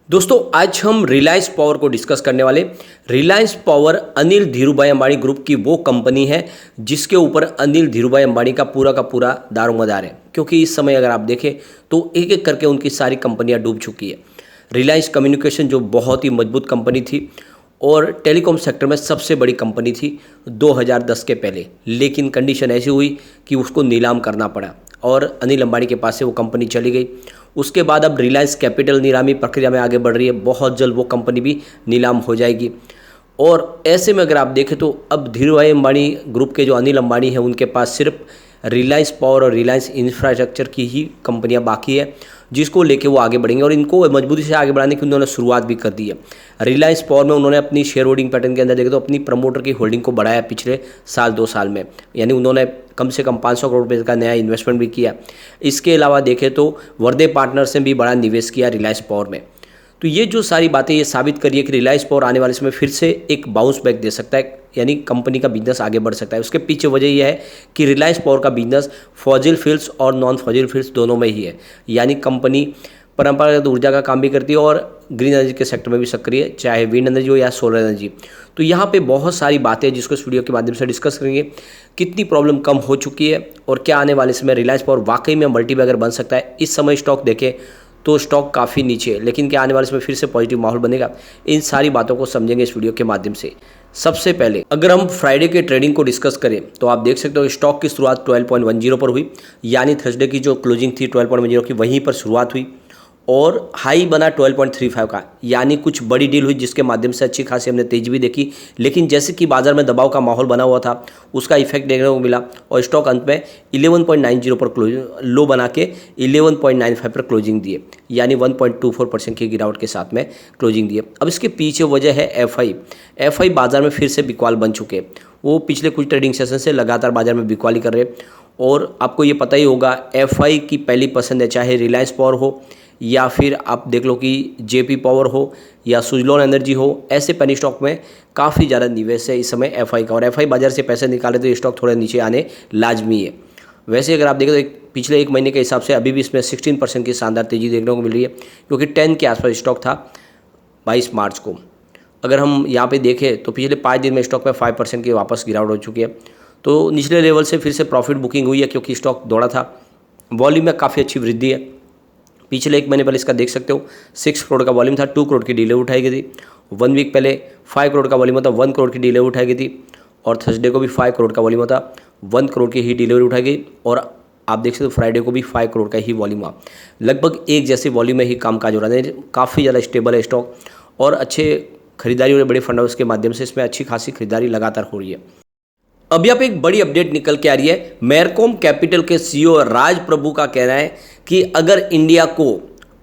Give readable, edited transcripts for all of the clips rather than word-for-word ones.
दोस्तों आज हम रिलायंस पावर को डिस्कस करने वाले। रिलायंस पावर अनिल धीरूभाई अंबानी ग्रुप की वो कंपनी है जिसके ऊपर अनिल धीरूभाई अंबानी का पूरा दारोमदार है, क्योंकि इस समय अगर आप देखें तो एक एक करके उनकी सारी कंपनियां डूब चुकी है। रिलायंस कम्युनिकेशन जो बहुत ही मजबूत कंपनी थी और टेलीकॉम सेक्टर में सबसे बड़ी कंपनी थी 2010 के पहले, लेकिन कंडीशन ऐसी हुई कि उसको नीलाम करना पड़ा और अनिल अंबानी के पास से वो कंपनी चली गई। उसके बाद अब रिलायंस कैपिटल नीलामी प्रक्रिया में आगे बढ़ रही है, बहुत जल्द वो कंपनी भी नीलाम हो जाएगी। और ऐसे में अगर आप देखें तो अब धीरूभाई अंबानी ग्रुप के जो अनिल अंबानी हैं उनके पास सिर्फ रिलायंस पावर और रिलायंस इंफ्रास्ट्रक्चर की ही कंपनियां बाकी है, जिसको लेके वो आगे बढ़ेंगे और इनको मजबूती से आगे बढ़ाने की उन्होंने शुरुआत भी कर दी है। रिलायंस पावर में उन्होंने अपनी शेयर होल्डिंग पैटर्न के अंदर देखे तो अपनी प्रमोटर की होल्डिंग को बढ़ाया पिछले साल 2 साल में, यानी उन्होंने कम से कम 500 करोड़ रुपये का नया इन्वेस्टमेंट भी किया। इसके अलावा देखें तो वर्दे पार्टनर्स ने भी बड़ा निवेश किया रिलायंस पावर में। तो ये जो सारी बातें ये साबित करिए कि रिलायंस पावर आने वाले समय फिर से एक बाउंस बैक दे सकता है, यानी कंपनी का बिजनेस आगे बढ़ सकता है। उसके पीछे वजह यह है कि रिलायंस पावर का बिजनेस फॉजिल फ्यूल्स और नॉन फॉजिल फ्यूल्स दोनों में ही है, यानी कंपनी परंपरागत ऊर्जा का काम भी करती है और ग्रीन एनर्जी के सेक्टर में भी सक्रिय है, चाहे विंड एनर्जी हो या सोलर एनर्जी। तो यहाँ पे बहुत सारी बातें हैं जिसको इस वीडियो के माध्यम से डिस्कस करेंगे। कितनी प्रॉब्लम कम हो चुकी है और क्या आने वाले समय रिलायंस पावर वाकई में मल्टीबैगर बन सकता है। इस समय स्टॉक देखें तो स्टॉक काफ़ी नीचे है, लेकिन क्या आने वाले समय फिर से पॉजिटिव माहौल बनेगा, इन सारी बातों को समझेंगे इस वीडियो के माध्यम से। सबसे पहले अगर हम फ्राइडे के ट्रेडिंग को डिस्कस करें तो आप देख सकते हो स्टॉक की शुरुआत 12.10 पर हुई, यानी थर्सडे की जो क्लोजिंग थी 12.10 की वहीं पर शुरुआत हुई और हाई बना 12.35 का, यानी कुछ बड़ी डील हुई जिसके माध्यम से अच्छी खासी हमने तेजी भी देखी। लेकिन जैसे कि बाजार में दबाव का माहौल बना हुआ था उसका इफेक्ट देखने को मिला और स्टॉक अंत में 11.90 पर लो बना के 11.95 पर क्लोजिंग दिए, यानी 1.24% की गिरावट के साथ में क्लोजिंग दिए। अब इसके पीछे वजह है एफआई बाजार में फिर से बिकवाल बन चुके हैं। वो पिछले कुछ ट्रेडिंग सेशन से लगातार बाजार में बिकवाली कर रहे हैं और आपको ये पता ही होगा एफआई की पहली पसंद है, चाहे रिलायंस पावर हो या फिर आप देख लो कि जेपी पावर हो या सुजलॉन एनर्जी हो, ऐसे पेनी स्टॉक में काफ़ी ज़्यादा निवेश है इस समय एफआई का, और एफआई बाजार से पैसे निकाले तो ये स्टॉक थोड़े नीचे आने लाजमी है। वैसे अगर आप देखें तो पिछले एक महीने के हिसाब से अभी भी इसमें 16% की शानदार तेज़ी देखने को मिल रही है, क्योंकि 10 के आसपास स्टॉक था 22 मार्च को। अगर हम यहाँ पे देखें तो पिछले 5 दिन में स्टॉक में 5% की वापस गिरावट हो चुकी है। तो निचले लेवल से फिर से प्रॉफिट बुकिंग हुई है क्योंकि स्टॉक दौड़ा था। वॉल्यूम में काफ़ी अच्छी वृद्धि है। पिछले एक महीने पहले इसका देख सकते हो 6 करोड़ का वॉल्यूम था, 2 करोड़ की डीले उठाई गई थी। 1 वीक पहले 5 करोड़ का वॉल्यूम था, 1 करोड़ की डीले उठाई गई थी। और थर्सडे को भी 5 करोड़ का वॉल्यूम था, 1 करोड़ की ही डिलीवरी उठाई गई। और आप देख सकते हो फ्राइडे को भी 5 करोड़ का ही वॉल्यूम हुआ। लगभग एक जैसे वॉल्यूम में ही कामकाज हो रहा है। काफ़ी ज़्यादा स्टेबल है स्टॉक और अच्छे खरीदारी और बड़े फंड हाउस के माध्यम से इसमें अच्छी खासी खरीदारी लगातार हो रही है। अभी आप एक बड़ी अपडेट निकल के आ रही है। मैरकॉम कैपिटल के सीईओ राज प्रभु का कहना है कि अगर इंडिया को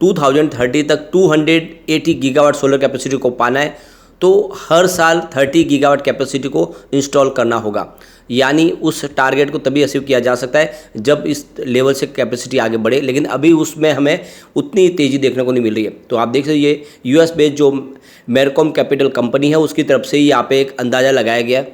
2030 तक 280 गीगावाट सोलर कैपेसिटी को पाना है तो हर साल 30 गीगावाट कैपेसिटी को इंस्टॉल करना होगा, यानी उस टारगेट को तभी अचीव किया जा सकता है जब इस लेवल से कैपेसिटी आगे बढ़े, लेकिन अभी उसमें हमें उतनी तेज़ी देखने को नहीं मिल रही है। तो आप देख सकते ये यूएस बेस्ड जो मैरकॉम कैपिटल कंपनी है उसकी तरफ से यहाँ पे एक अंदाज़ा लगाया गया।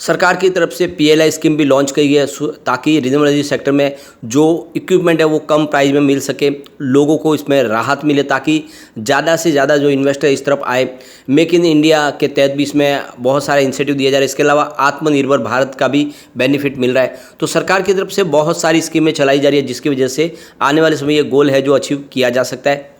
सरकार की तरफ से पीएलआई स्कीम भी लॉन्च की है ताकि रिन्यूएबल एनर्जी सेक्टर में जो इक्विपमेंट है वो कम प्राइस में मिल सके, लोगों को इसमें राहत मिले ताकि ज़्यादा से ज़्यादा जो इन्वेस्टर इस तरफ आए। मेक इन इंडिया के तहत भी इसमें बहुत सारे इंसेंटिव दिए जा रहे हैं। इसके अलावा आत्मनिर्भर भारत का भी बेनिफिट मिल रहा है। तो सरकार की तरफ से बहुत सारी स्कीमें चलाई जा रही है जिसकी वजह से आने वाले समय ये गोल है जो अचीव किया जा सकता है।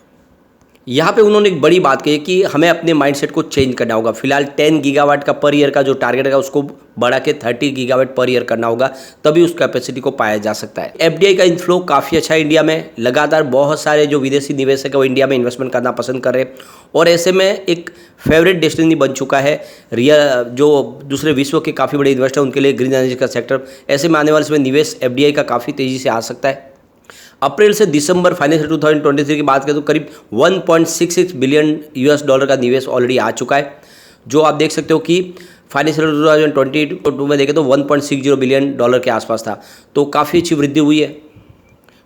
यहाँ पे उन्होंने एक बड़ी बात कही कि हमें अपने माइंडसेट को चेंज करना होगा। फिलहाल 10 गीगावाट का पर ईयर का जो टारगेट है उसको बढ़ा के 30 गीगावाट पर ईयर करना होगा, तभी उस कैपेसिटी को पाया जा सकता है। एफडीआई का इनफ्लो काफ़ी अच्छा है इंडिया में। लगातार बहुत सारे जो विदेशी निवेशक है वो इंडिया में इन्वेस्टमेंट करना पसंद कर रहे हैं और ऐसे में एक फेवरेट डेस्टिनी बन चुका है जो दूसरे विश्व के काफ़ी बड़े इन्वेस्टर उनके लिए ग्रीन एनर्जी का सेक्टर। ऐसे में आने वाले समय निवेश एफडीआई का काफ़ी तेज़ी से आ सकता है। अप्रैल से दिसंबर फाइनेंशियल 2023 की बात करें तो करीब 1.66 बिलियन यूएस डॉलर का निवेश ऑलरेडी आ चुका है, जो आप देख सकते हो कि फाइनेंशियल 2022 में देखें तो 1.60 बिलियन डॉलर के आसपास था। तो काफ़ी अच्छी वृद्धि हुई है।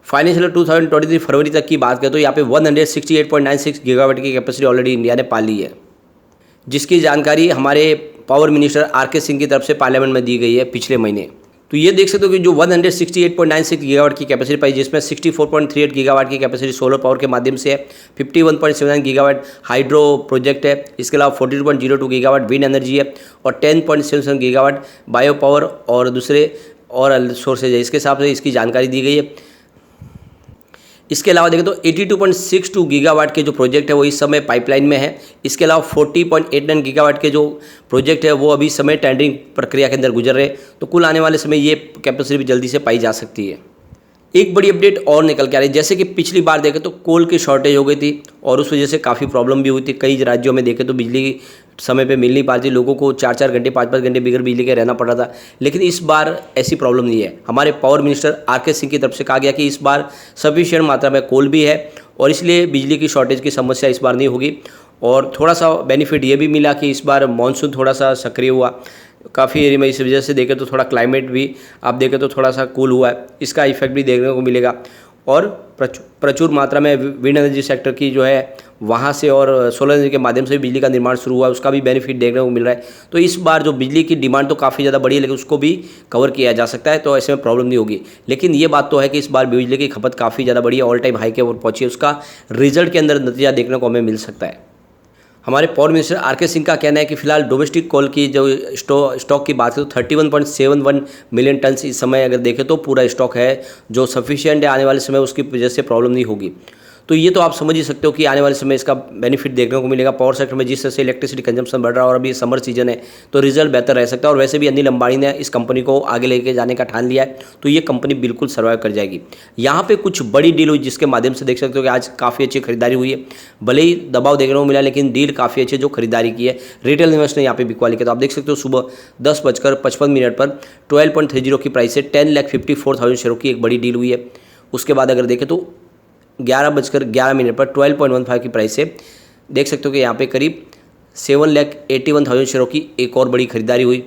फाइनेंशियल 2023 फरवरी तक की बात करें तो यहाँ पे 168.96 गीगावाट की कैपेसिटी ऑलरेडी इंडिया ने पा ली है, जिसकी जानकारी हमारे पावर मिनिस्टर आर के सिंह की तरफ से पार्लियामेंट में दी गई है पिछले महीने। तो ये देख सकते हो कि जो 168.96 गीगावाट की कैपेसिटी पाई, जिसमें 64.38 गीगावाट की कैपेसिटी सोलर पावर के माध्यम से है, 51.79 गीगावाट हाइड्रो प्रोजेक्ट है, इसके अलावा 42.02 गीगावाट विंड एनर्जी है और 10.77 गीगावाट बायो पावर और दूसरे और सोर्सेज है। इसके हिसाब से इसकी जानकारी दी गई है। इसके अलावा देखें तो 82.62 गीगावाट के जो प्रोजेक्ट है वो इस समय पाइपलाइन में है। इसके अलावा 40.89 गीगावाट के जो प्रोजेक्ट है वो अभी इस समय टेंडरिंग प्रक्रिया के अंदर गुजर रहे हैं। तो कुल आने वाले समय ये कैपेसिटी भी जल्दी से पाई जा सकती है। एक बड़ी अपडेट और निकल के आ रही है, जैसे कि पिछली बार देखें तो कोल की शॉर्टेज हो गई थी और उस वजह से काफ़ी प्रॉब्लम भी हुई थी। कई राज्यों में देखें तो बिजली समय पे मिल नहीं पाती, लोगों को 4-4 घंटे 5-5 घंटे बगैर बिजली के रहना पड़ रहा था। लेकिन इस बार ऐसी प्रॉब्लम नहीं है। हमारे पावर मिनिस्टर आर.के. सिंह की तरफ से कहा गया कि इस बार सफिशिएंट मात्रा में कोल भी है और इसलिए बिजली की शॉर्टेज की समस्या इस बार नहीं होगी। और थोड़ा सा बेनिफिट ये भी मिला कि इस बार मानसून थोड़ा सा सक्रिय हुआ काफ़ी एरिया में, इस वजह से देखें तो थोड़ा क्लाइमेट भी आप देखें तो थोड़ा सा कूल हुआ है, इसका इफेक्ट भी देखने को मिलेगा। और प्रचुर मात्रा में विंड एनर्जी सेक्टर की जो है वहाँ से और सोलर एनर्जी के माध्यम से बिजली का निर्माण शुरू हुआ है, उसका भी बेनिफिट देखने को मिल रहा है। तो इस बार जो बिजली की डिमांड तो काफ़ी ज़्यादा बढ़ी है, लेकिन उसको भी कवर किया जा सकता है, तो ऐसे में प्रॉब्लम नहीं होगी। लेकिन ये बात तो है कि इस बार बिजली की खपत काफ़ी ज़्यादा बढ़ी है, ऑल टाइम हाई के ऊपर पहुंची है, उसका रिजल्ट के अंदर नतीजा देखने को हमें मिल सकता है। हमारे पावर मिनिस्टर आर.के. सिंह का कहना है कि फिलहाल डोमेस्टिक कोल की जो स्टॉक की बात करें तो 31.71 मिलियन टन इस समय अगर देखें तो पूरा स्टॉक है जो सफिशिएंट है। आने वाले समय उसकी वजह से प्रॉब्लम नहीं होगी। तो ये तो आप समझ ही सकते हो कि आने वाले समय इसका बेनिफिट देखने को मिलेगा। पावर सेक्टर में जिस तरह से इलेक्ट्रिसिटी कंजम्पशन बढ़ रहा है और अभी समर सीजन है तो रिजल्ट बेहतर रह सकता है। और वैसे भी अनिल अंबानी ने इस कंपनी को आगे लेके जाने का ठान लिया है, तो ये कंपनी बिल्कुल सर्वाइव कर जाएगी। यहाँ पे कुछ बड़ी डील हुई जिसके माध्यम से देख सकते हो कि आज काफ़ी अच्छी खरीदारी हुई है। भले ही दबाव देखने को मिला लेकिन डील काफ़ी अच्छी जो खरीदारी की है रिटेल इन्वेस्टर ने यहाँ पे बिकवा ली है। तो आप देख सकते हो सुबह 10:55 पर 12.30 की प्राइस से 10,54,000 शेयरों की एक बड़ी डील हुई है। उसके बाद अगर देखें तो 11:11 पर 12.15 की प्राइस से देख सकते हो कि यहाँ पे करीब 7,81,000 शेयरों की एक और बड़ी खरीदारी हुई।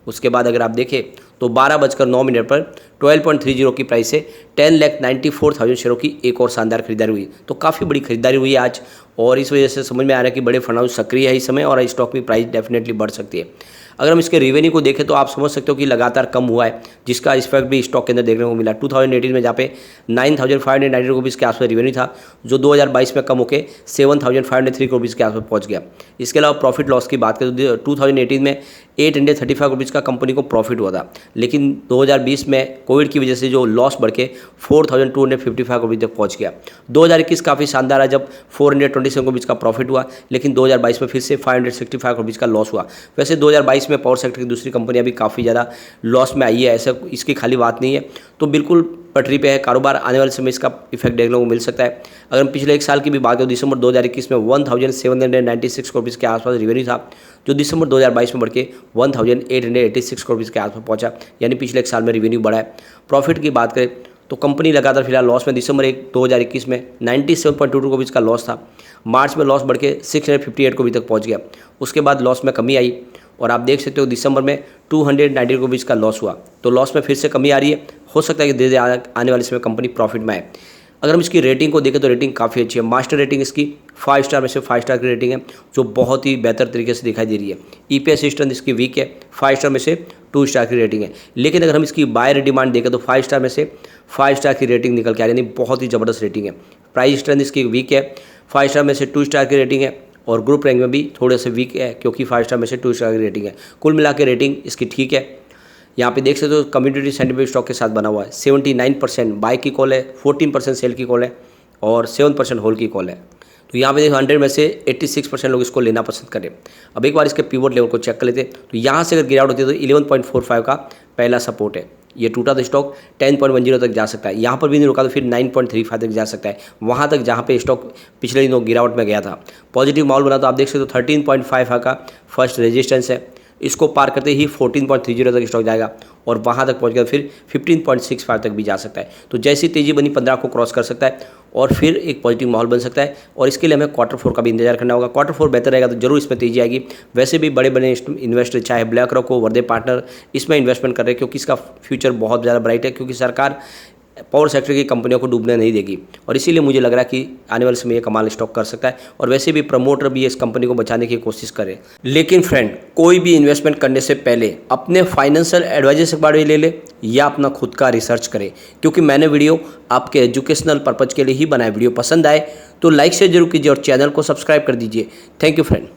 उसके बाद अगर आप देखें तो 12:09 पर 12.30 की प्राइस से 10,94,000 शेयरों की एक और शानदार खरीदारी हुई। तो काफ़ी बड़ी खरीदारी हुई है आज और इस वजह से समझ में आ रहा है कि बड़े फंड हाउस सक्रिय है इस समय और स्टॉक में प्राइस डेफिनेटली बढ़ सकती है। अगर हम इसके रेवेन्यू को देखें तो आप समझ सकते हो कि लगातार कम हुआ है, जिसका इफेक्ट भी स्टॉक के अंदर देखने को मिला। 2018 में जहाँ पे 9,590 रुपीज़ के आसपास रेवेन्यू था, जो 2022 में कम होकर 7,503 रुपीज़ के आसपास पहुँच गया। इसके अलावा प्रॉफिट लॉस की बात करें तो 2018 में 835 रुपीज़ का कंपनी को प्रॉफिट हुआ था, लेकिन 2020 में कोविड की वजह से जो लॉस बढ़ के 4,255 रुपीज़ तक पहुँच गया। 2021 काफ़ी शानदार है जब 427 रुपीज़ का प्रॉफिट हुआ, लेकिन 2022 में फिर से 565 रुपीज़ का लॉस हुआ। वैसे 2022 में पावर सेक्टर की दूसरी कंपनियां भी काफ़ी ज़्यादा लॉस में आई है, ऐसा इसकी खाली बात नहीं है। तो बिल्कुल पटरी पे है कारोबार, आने वाले समय इसका इफेक्ट देखने को मिल सकता है। अगर हम पिछले एक साल की भी बात करें, दिसंबर 2021 में 1,796 रुपीज़ के आसपास रेवेन्यू था, जो दिसंबर 2022 में बढ़ के 1,886 रुपीज़ के आसपास पहुंचा, यानी पिछले एक साल में रेवेन्यू बढ़ा है। प्रॉफिट की बात करें तो कंपनी लगातार फिलहाल लॉस में, दिसंबर 2021 में 97.22 रुपीज़ का लॉस था, मार्च में लॉस बढ़ के 658 रुपये तक पहुँच गया। उसके बाद लॉस में कमी आई और आप देख सकते हो दिसंबर में 290 रुपीज़ का लॉस हुआ। तो लॉस में फिर से कमी आ रही है, हो सकता है कि धीरे धीरे आने वाले समय कंपनी प्रॉफिट में आए। अगर हम इसकी रेटिंग को देखें तो रेटिंग काफ़ी अच्छी है। मास्टर रेटिंग इसकी 5 स्टार में से 5 स्टार की रेटिंग है, जो बहुत ही बेहतर तरीके से दिखाई दे रही है। ईपीएस स्ट्रेंथ इसकी वीक है, 5 स्टार में से 2 स्टार की रेटिंग है। लेकिन अगर हम इसकी बायर डिमांड देखें तो 5 स्टार में से 5 स्टार की रेटिंग निकल के आ रही है, यानी बहुत ही ज़बरदस्त रेटिंग है। प्राइस स्ट्रेंथ इसकी वीक है, 5 स्टार में से 2 स्टार की रेटिंग है और ग्रुप रैंक में भी थोड़े से वीक है क्योंकि 5 स्टार में से 2 स्टार की रेटिंग है। कुल मिला के रेटिंग इसकी ठीक है। यहाँ पे देख सकते हो कम्युनिटी सेंटिमेंट स्टॉक के साथ बना हुआ है। 79% बाय की कॉल है, 14% सेल की कॉल है और 7% होल्ड की कॉल है। तो यहाँ पे देखो 100 में से 86% लोग इसको लेना पसंद करें। अब एक बार इसके पिवट लेवल को चेक कर लेते हैं, तो यहाँ से अगर गिरावट होती है तो 11.45 का पहला सपोर्ट है। ये टूटा तो स्टॉक 10.10 तक जा सकता है, यहाँ पर भी नहीं रुका तो फिर 9.35 तक जा सकता है, वहाँ तक जहाँ पे स्टॉक पिछले दिनों गिरावट में गया था। पॉजिटिव माहौल बना तो आप देख सकते हो 13.55 का फर्स्ट रेजिस्टेंस है, इसको पार करते ही 14.30 तक स्टॉक जाएगा और वहाँ तक पहुँच गया फिर 15.65 तक भी जा सकता है। तो जैसी तेज़ी बनी 15 को क्रॉस कर सकता है और फिर एक पॉजिटिव माहौल बन सकता है और इसके लिए हमें Q4 का भी इंतजार करना होगा। Q4 बेहतर रहेगा तो जरूर इसमें तेज़ी आएगी। वैसे भी बड़े बड़े इन्वेस्टर चाहे ब्लैक रॉक हो, वर्दे पार्टनर इसमें इन्वेस्टमेंट कर रहे हैं क्योंकि इसका फ्यूचर बहुत ज़्यादा ब्राइट है, क्योंकि सरकार पावर सेक्टर की कंपनियों को डूबने नहीं देगी और इसीलिए मुझे लग रहा है कि आने वाले समय ये कमाल स्टॉक कर सकता है और वैसे भी प्रमोटर भी इस कंपनी को बचाने की कोशिश करे। लेकिन फ्रेंड, कोई भी इन्वेस्टमेंट करने से पहले अपने फाइनेंशियल एडवाइजर से बारे ले ले या अपना खुद का रिसर्च करे, क्योंकि मैंने वीडियो आपके एजुकेशनल पर्पज़ के लिए ही बनाया। वीडियो पसंद आए तो लाइक शेयर जरूर कीजिए और चैनल को सब्सक्राइब कर दीजिए। Thank you friend.